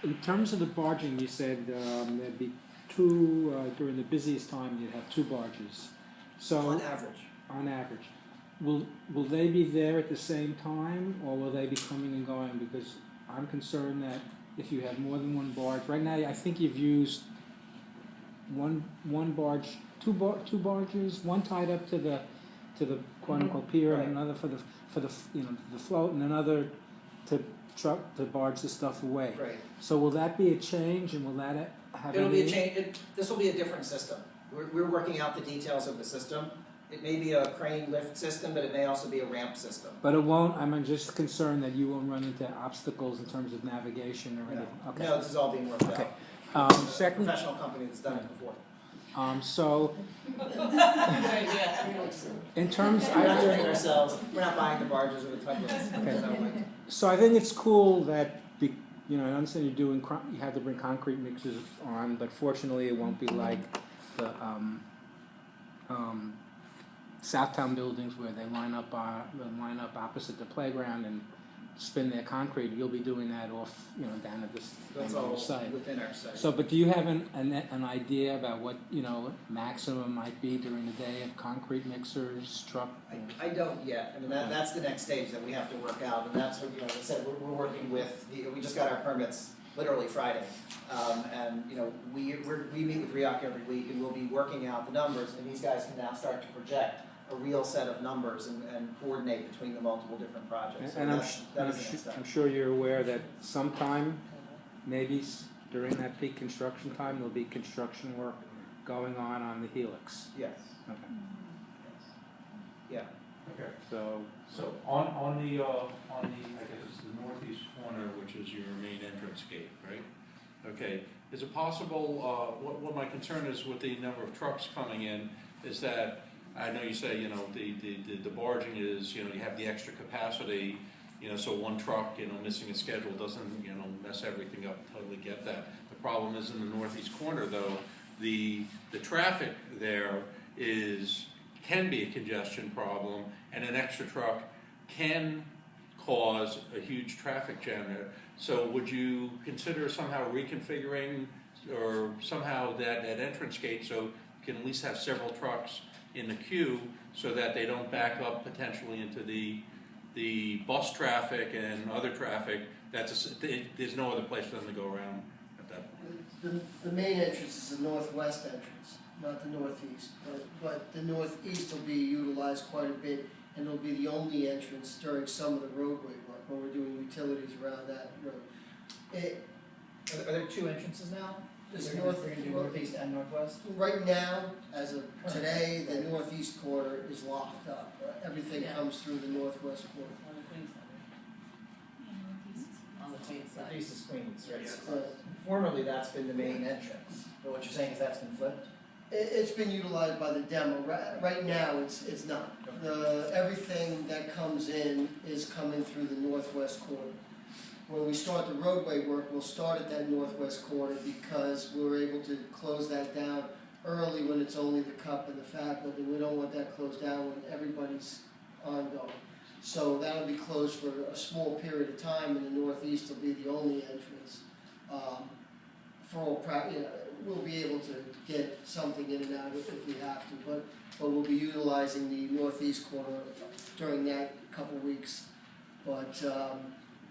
in terms of the barging, you said there'd be two, during the busiest time, you'd have two barges. So On average. On average. Will they be there at the same time, or will they be coming and going? Because I'm concerned that if you have more than one barge, right now I think you've used one barge, two barges, one tied up to the quote unquote pier, Right. and another for the the float, and another to barge the stuff away. Right. So will that be a change, and will that have? It'll be a change. This will be a different system. We're working out the details of the system. It may be a crane lift system, but it may also be a ramp system. But it won't. I'm just concerned that you won't run into obstacles in terms of navigation or anything. Okay. No, this is all being worked Okay. out. Second. A professional company that's done it before. So, in terms, We're not doing it ourselves. We're not buying the barges or the tugboats. Okay. So I think it's cool that I understand you're doing. You have to bring concrete mixers on, but fortunately, it won't be like the Southtown buildings where they line up opposite the playground and spin their concrete. You'll be doing that off, down at this site. Within our site. So, but do you have an idea about what maximum might be during the day of concrete mixers, truck? I don't yet. I mean, that's the next stage that we have to work out, and that's what like I said. We're working with. We just got our permits literally Friday, and we meet with REAC every week, and we'll be working out the numbers, and these guys can now start to project a real set of numbers and coordinate between the multiple different projects. So And I'm sure you're aware that sometime, maybe during that peak construction time, there'll be construction work going on the helix. Yes. Okay. Yeah. Okay. So on the I guess it's the northeast corner, which is your main entrance gate, right? Okay. Is it possible? What my concern is with the number of trucks coming in is that I know you say the barging is you have the extra capacity, so one truck missing a schedule doesn't mess everything up. Totally get that. The problem is in the northeast corner though, the traffic there can be a congestion problem, and an extra truck can cause a huge traffic jam there. So would you consider somehow reconfiguring or somehow that entrance gate so you can at least have several trucks in the queue so that they don't back up potentially into the bus traffic and other traffic? There's no other place for them to go around at that point. The main entrance is the northwest entrance, not the northeast. But the northeast will be utilized quite a bit, and it'll be the only entrance during some of the roadway work when we're doing utilities around that road. Are there two entrances now? This We're going to do northeast and northwest? Right now, as of today, the northeast corner is locked up. Everything comes through the northwest corner. On the Queens side. Northeast is Queens, right? Yes. Formerly, that's been the main entrance. But what you're saying is that's been flipped? It's been utilized by the demo. Right now, it's not. Everything that comes in is coming through the northwest corner. When we start the roadway work, we'll start at that northwest corner because we're able to close that down early when it's only the cup and the faculty. We don't want that closed down when everybody's ongoing. So that'll be closed for a small period of time, and the northeast will be the only entrance. For all practice, we'll be able to get something in and out if we have to, but we'll be utilizing the northeast corner during that couple weeks. But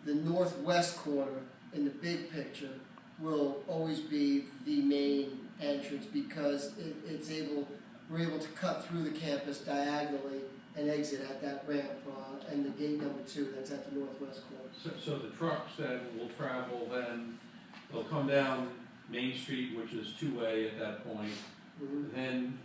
the northwest corner, in the big picture, will always be the main entrance because we're able to cut through the campus diagonally and exit at that ramp and the gate number 2 that's at the northwest corner. So the trucks that will travel then, they'll come down Main Street, which is two-way at that point, Mm-hmm. then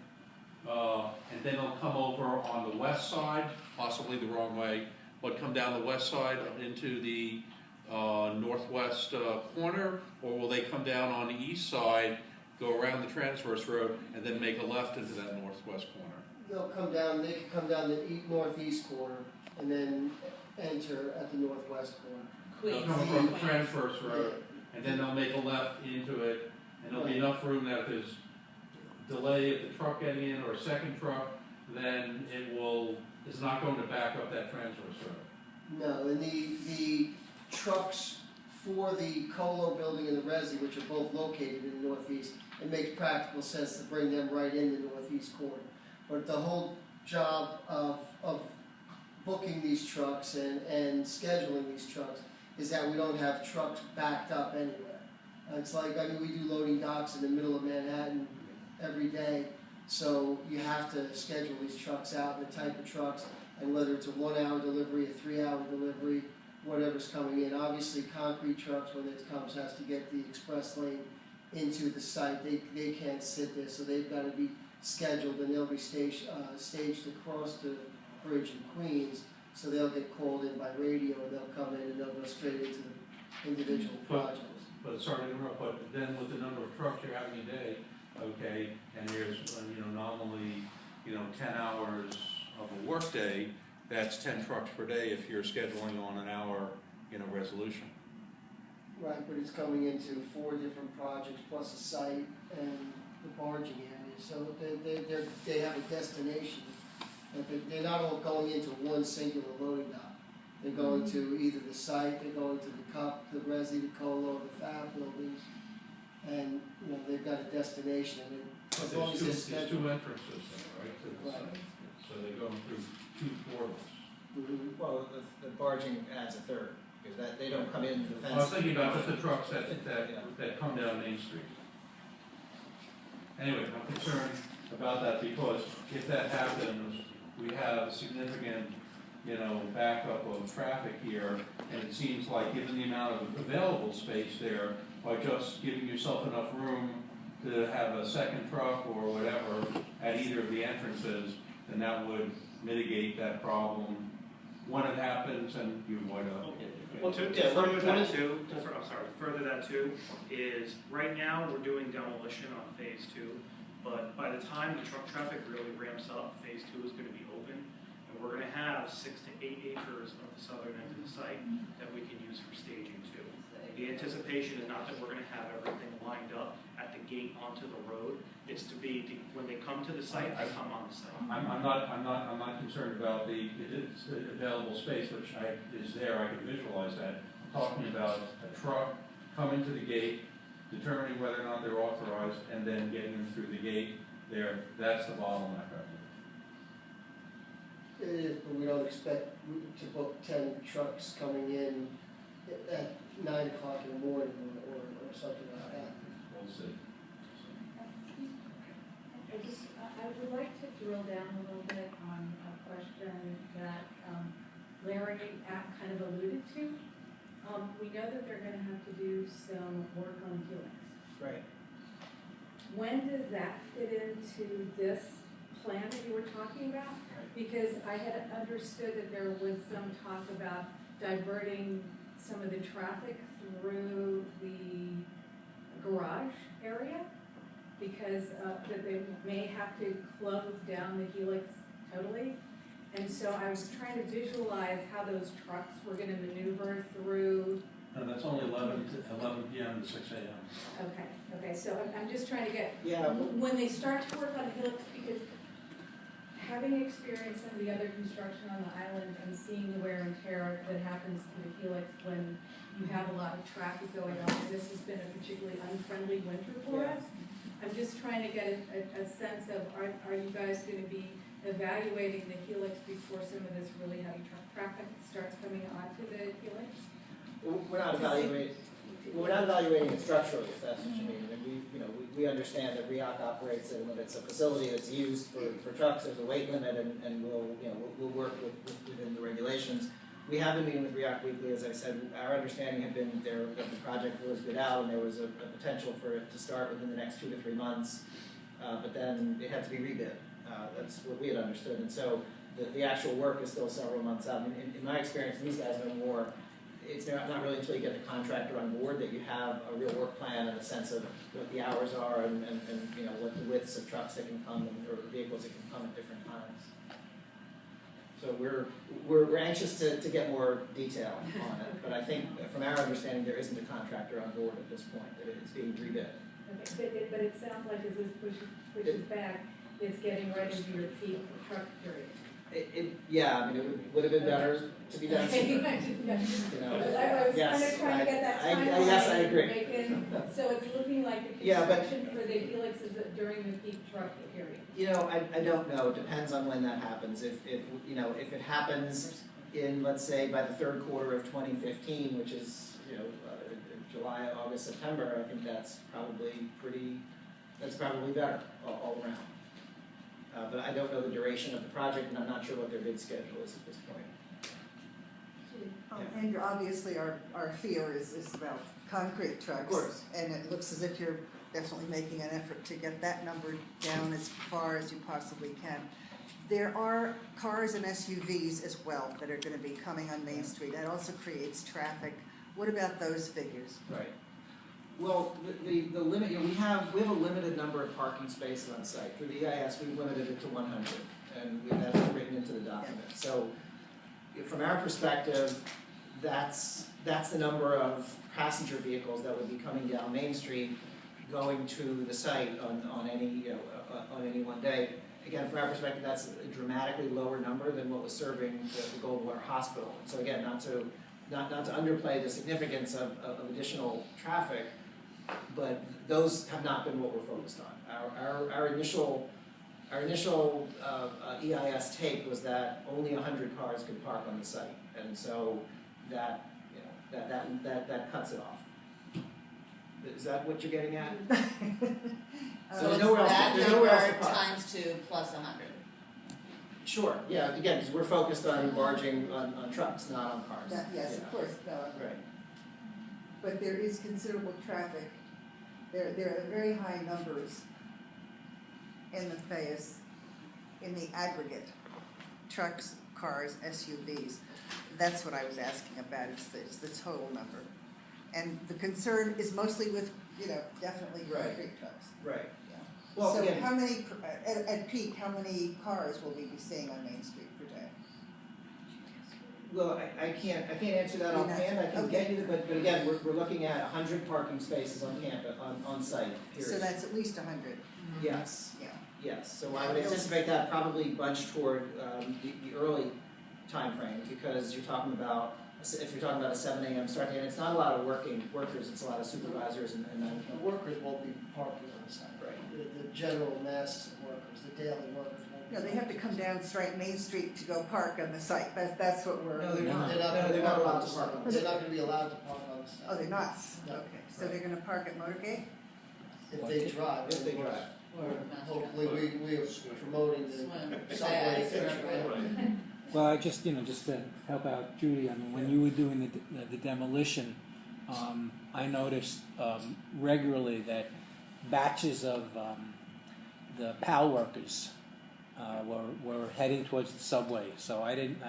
and then they'll come over on the west side, possibly the wrong way, but come down the west side into the northwest corner, or will they come down on the east side, go around the transverse road, and then make a left into that northwest corner? They can come down the northeast corner and then enter at the northwest corner. They'll come from the transverse road, and then they'll make a left into it, and there'll be enough room that if there's delay of the truck getting in or a second truck, then it's not going to back up that transverse road. No, and the trucks for the Colo building and the Resi, which are both located in the northeast, it makes practical sense to bring them right in the northeast corner. But the whole job of booking these trucks and scheduling these trucks is that we don't have trucks backed up anywhere. It's like, I mean, we do loading docks in the middle of Manhattan every day, so you have to schedule these trucks out, the type of trucks, and whether it's a 1 hour delivery, a 3 hour delivery, whatever's coming in. Obviously, concrete trucks, when it comes, has to get the express lane into the site. They can't sit there, so they've got to be scheduled, and they'll be staged across the bridge in Queens, so they'll get called in by radio, and they'll come in and they'll go straight into the individual projects. But sorry to interrupt, but then with the number of trucks you're having a day, okay, and there's, nominally, 10 hours of a work day, that's 10 trucks per day if you're scheduling on an hour, resolution. Right, but it's coming into 4 different projects plus a site and the barging area, so they have a destination. They're not all going into one singular loading dock. They're going to either the site, they're going to the CUP, the Resi, the Colo, the Fab buildings, and they've got a destination. And as long as There's they're two scheduled. entrances there, right, to the Right. site. So they're going through 2 portals. Mhm. Well, the barging adds a third, because that, they don't come in the fence. I was thinking about just the trucks that come down Main Street. Anyway, I'm concerned about that because if that happens, we have a significant, backup of traffic here, and it seems like given the amount of available space there, by just giving yourself enough room to have a second truck or whatever at either of the entrances, then that would mitigate that problem when it happens and you avoid a. Well, to Yeah, further what that is- too, further that too, is right now we're doing demolition on phase 2, but by the time the truck traffic really ramps up, phase 2 is gonna be open, and we're gonna have 6 to 8 acres of the southern end of the site that we can use for staging too. The anticipation is not that we're gonna have everything lined up at the gate onto the road, it's to be, when they come to the site, they come on the site. I'm not concerned about the available space, which is there, I can visualize that. I'm talking about a truck coming to the gate, determining whether or not they're authorized, and then getting them through the gate there, that's the bottleneck, I believe. It is, but we don't expect to book 10 trucks coming in at 9 o'clock in the morning or something like that. We'll see. I would like to drill down a little bit on a question that Larry kind of alluded to. We know that they're gonna have to do some work on Helix. Right. When does that fit into this plan that you were talking about? Because I had understood that there was some talk about diverting some of the traffic through the garage area, because that they may have to close down the Helix totally. And so I was trying to visualize how those trucks were gonna maneuver through. No, that's only 11 p.m. to 6 a.m. Okay, so I'm just trying to get, Yeah. when they start to work on Helix, because having experienced some of the other construction on the island and seeing the wear and tear that happens to the Helix when you have a lot of traffic going on, and this has been a particularly unfriendly winter for us. I'm just trying to get a sense of, are you guys gonna be evaluating the Helix before some of this really heavy traffic starts coming onto the Helix? We're not evaluating it structurally, if that's what you mean. And we understand that REAC operates, and when it's a facility that's used for trucks, there's a weight limit, and we'll work within the regulations. We have been meeting with REAC weekly, as I said. Our understanding had been that the project was bid out, and there was a potential for it to start within the next 2 to 3 months, but then it had to be rebid. That's what we had understood, and so the actual work is still several months out. In my experience, and these guys know more, it's not really until you get the contractor on board that you have a real work plan and a sense of what the hours are and what the widths of trucks that can come or vehicles that can come at different times. So we're anxious to get more detail on it, but I think from our understanding there isn't a contractor on board at this point, that it's being rebid. Okay, but it sounds like as this pushes back, it's getting right into your peak truck period. Yeah, I mean, would have been better to be done sooner, you know. I was kind of trying to get that timeline. Yes, I agree. So it's looking like the Yeah, but- construction for the helix is during the peak truck period. You know, I don't know, it depends on when that happens. If you know, if it happens in, let's say, by the third quarter of 2015, which is, you know, July, August, September, I think that's probably better all around. But I don't know the duration of the project, and I'm not sure what their bid schedule is at this point. Andrew, obviously our fear is about concrete trucks. Of course. And it looks as if you're definitely making an effort to get that number down as far as you possibly can. There are cars and SUVs as well that are gonna be coming on Main Street. That also creates traffic. What about those figures? Right. Well, the limit, you know, we have a limited number of parking spaces on site. Through the EIS, we've limited it to 100, and that's written into the document. So, from our perspective, that's the number of passenger vehicles that would be coming down Main Street, going to the site on any one day. Again, from our perspective, that's a dramatically lower number than what was serving the Goldwater Hospital. So again, not to underplay the significance of additional traffic, but those have not been what we're focused on. Our initial EIS take was that only 100 cars could park on the site, and so that cuts it off. Is that what you're getting at? So there's nowhere else. That There's nowhere else to number park. times 2 plus 100. Sure. Yeah. Again, because we're focused on barging on trucks, not on cars. Yes, of course, no. Right. But there is considerable traffic. There are very high numbers in the FAIS, in the aggregate, trucks, cars, SUVs. That's what I was asking about, it's the total number. And the concern is mostly with, definitely Right. concrete trucks. Right. Yeah. Well, So again, how many, at peak, how many cars will we be seeing on Main Street per day? well, I can't answer that offhand. I can get you, but again, we're looking at 100 parking spaces on campus, on site. Period. So that's at least 100, Yes. yeah. Yes. So I would anticipate that probably bunched toward the early time frame, because if you're talking about a 7 a.m. start date, and it's not a lot of workers, it's a lot of supervisors and The management. workers won't be parking on the site. Right. The general masses of workers, the daily workers won't be. No, they have to come down straight Main Street to go park on the site, that's what we're. No, they're not. They're not No, gonna they're not park allowed on to the park site. on the They're site. not gonna be allowed to park on the site. Oh, they're not? No. Okay, so they're gonna park at Motorgate? If they drive. If they drive. Hopefully, we are promoting the Swim. subway Yeah, picture. right. Well, I just to help out Judy, I mean, when you were doing the demolition, I noticed regularly that batches of the PAL workers were heading towards the subway. So I don't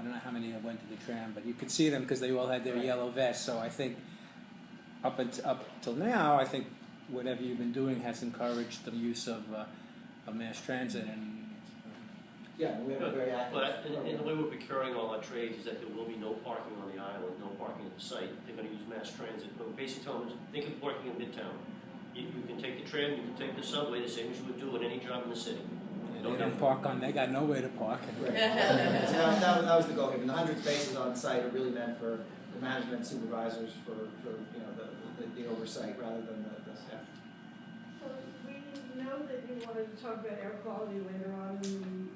know how many went to the tram, but you could see them because they all had their yellow vests. So I think up till now, I think whatever you've been doing has encouraged the use of mass transit and. Yeah, we have a very active. But in the program. way we're procuring all our trades is that there will be no parking on the island, no parking at the site. They're gonna use mass transit. But we're basically telling them, think of working in Midtown. You can take the tram, you can take the subway, the same as you would do at any job in the city. They don't park on. They got nowhere to park. Right. So that was the goal here. And the 100 spaces on site are really meant for the management supervisors for the oversight rather than the staff. So we know that you wanted to talk about air quality later on in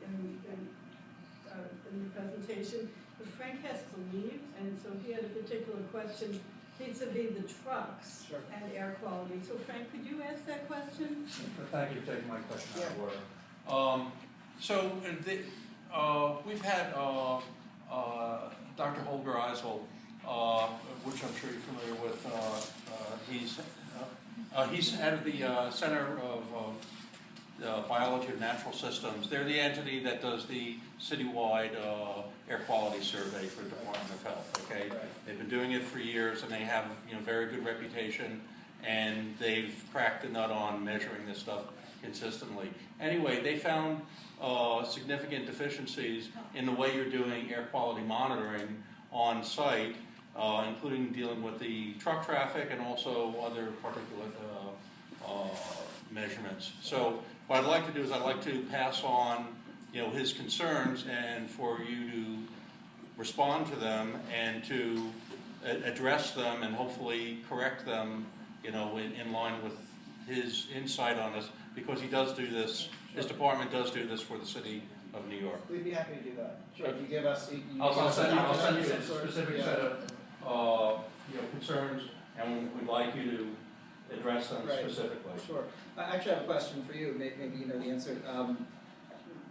the presentation, but Frank has to leave, and so he had a particular question vis-a-vis the trucks and air quality. So Frank, could you ask that question? Thank you for taking my question out of order. We've had Dr. Holger Eisel, which I'm sure you're familiar with. He's head of the Center of Biology of Natural Systems. They're the entity that does the citywide air quality survey for the Department of Health. Okay, they've been doing it for years, and they have very good reputation, and they've cracked the nut on measuring this stuff consistently. Anyway, they found significant deficiencies in the way you're doing air quality monitoring on site, including dealing with the truck traffic and also other particulate measurements. So what I'd like to do is I'd like to pass on you know, his concerns and for you to respond to them and to address them and hopefully correct them, you know, in line with his insight on this, because he does do this, his department does do this for the city of New York. We'd be happy to do that. Sure, if you give us, you give I'll us a send you document a of some sort. specific Yeah. set of, you know, concerns, and we'd like you to address them Right. specifically. Sure. I actually have a question for you, maybe you know the answer.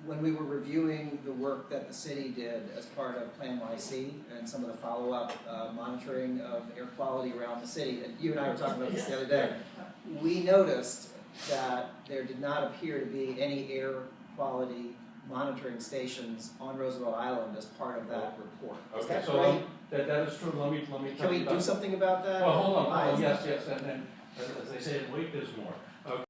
When we were reviewing the work that the city did as part of Plan YC and some of the follow-up monitoring of air quality around the city, and you and I were talking about this the other day, we noticed that there did not appear to be any air quality monitoring stations on Roosevelt Island as part of that report. Is Okay, that so right? that is true. Let me Can tell we you do about. something about that? Well, hold Why on, is yes, that? yes, and then, as they say, wait, there's more.